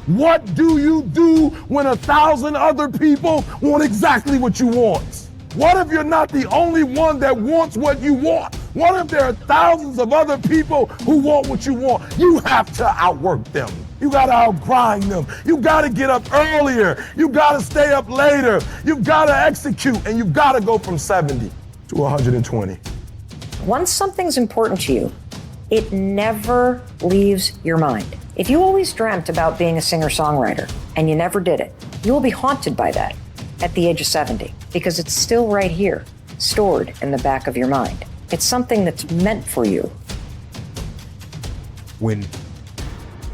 What do you do when 1,000 other people want exactly what you want? What if you're not the only one that wants what you want? What if there are thousands of other people who want what you want? You have to outwork them. You gotta outgrind them. You gotta get up earlier. You gotta stay up later. You gotta execute, and you gotta go from 70 to 120. Once something's important to you, it never leaves your mind. If you always dreamt about being a singer-songwriter and you never did it, you will be haunted by that at the age of 70 because it's still right here, stored in the back of your mind. It's something that's meant for you. When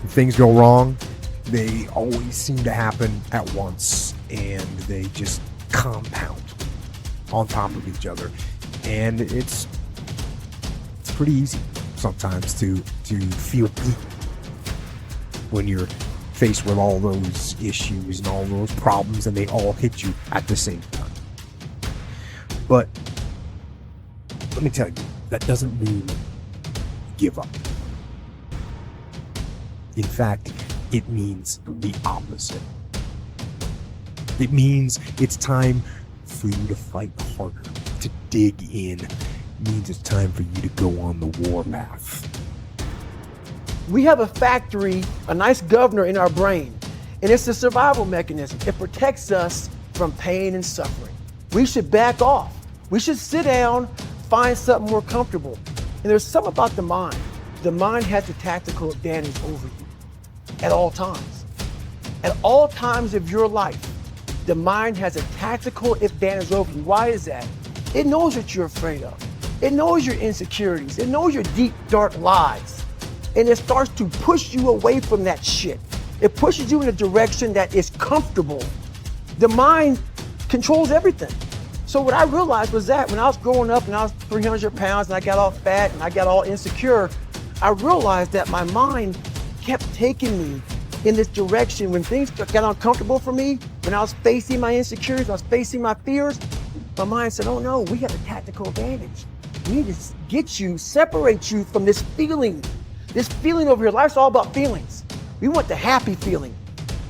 things go wrong, they always seem to happen at once, and they just compound on top of each other. And it's pretty easy sometimes to feel beat when you're faced with all those issues and all those problems, and they all hit you at the same time. But let me tell you, that doesn't mean give up. In fact, it means the opposite. It means it's time for you to fight harder, to dig in. It means it's time for you to go on the warpath. We have a factory, a nice governor in our brain, and it's a survival mechanism. It protects us from pain and suffering. We should back off. We should sit down, find something more comfortable. And there's something about the mind. The mind has a tactical advantage over you at all times. At all times of your life, the mind has a tactical advantage over you. Why is that? It knows what you're afraid of. It knows your insecurities. It knows your deep, dark lies. And it starts to push you away from that shit. It pushes you in a direction that is comfortable. The mind controls everything. So what I realized was that when I was growing up and I was 300 pounds and I got all fat and I got all insecure, I realized that my mind kept taking me in this direction. When things got uncomfortable for me, when I was facing my insecurities, I was facing my fears, my mind said, oh no, we have a tactical advantage. We need to get you, separate you from this feeling over here. Life's all about feelings. We want the happy feeling.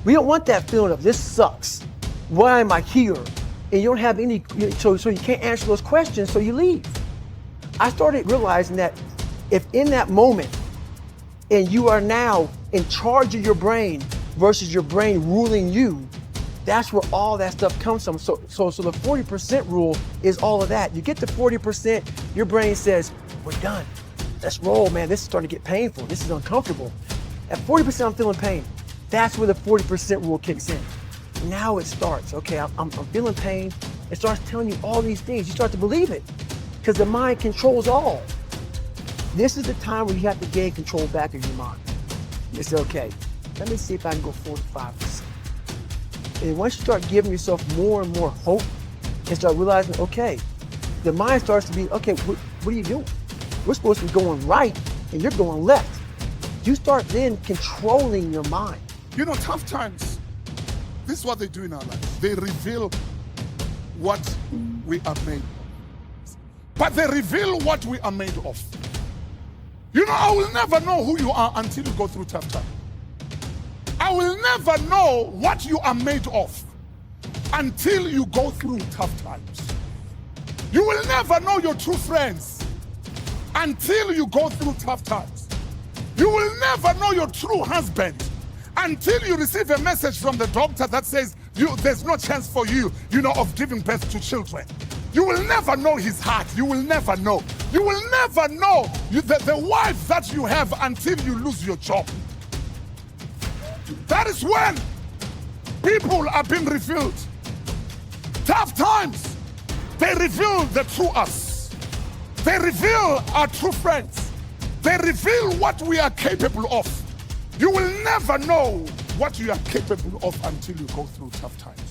We don't want that feeling of this sucks. Why am I here? And you don't have any, so you can't answer those questions, so you leave. I started realizing that if in that moment, and you are now in charge of your brain versus your brain ruling you, that's where all that stuff comes from. So the 40% rule is all of that. You get to 40%, your brain says, we're done. Let's roll, man. This is starting to get painful. This is uncomfortable. At 40%, I'm feeling pain. That's where the 40% rule kicks in. Now it starts. Okay, I'm feeling pain. It starts telling you all these things. You start to believe it because the mind controls all. This is the time where you have to gain control back of your mind. You say, okay, let me see if I can go 45%. And once you start giving yourself more and more hope and start realizing, okay, the mind starts to be, okay, what are you doing? We're supposed to be going right and you're going left. You start then controlling your mind. You know, tough times, this is what they do in our lives. They reveal what we are made of. But they reveal what we are made of. You know, I will never know who you are until you go through tough times. I will never know what you are made of until you go through tough times. You will never know your true friends until you go through tough times. You will never know your true husband until you receive a message from the doctor that says there's no chance for you, of giving birth to children. You will never know his heart. You will never know. You will never know the wife that you have until you lose your job. That is when people are being revealed. Tough times, they reveal the true us. They reveal our true friends. They reveal what we are capable of. You will never know what you are capable of until you go through tough times.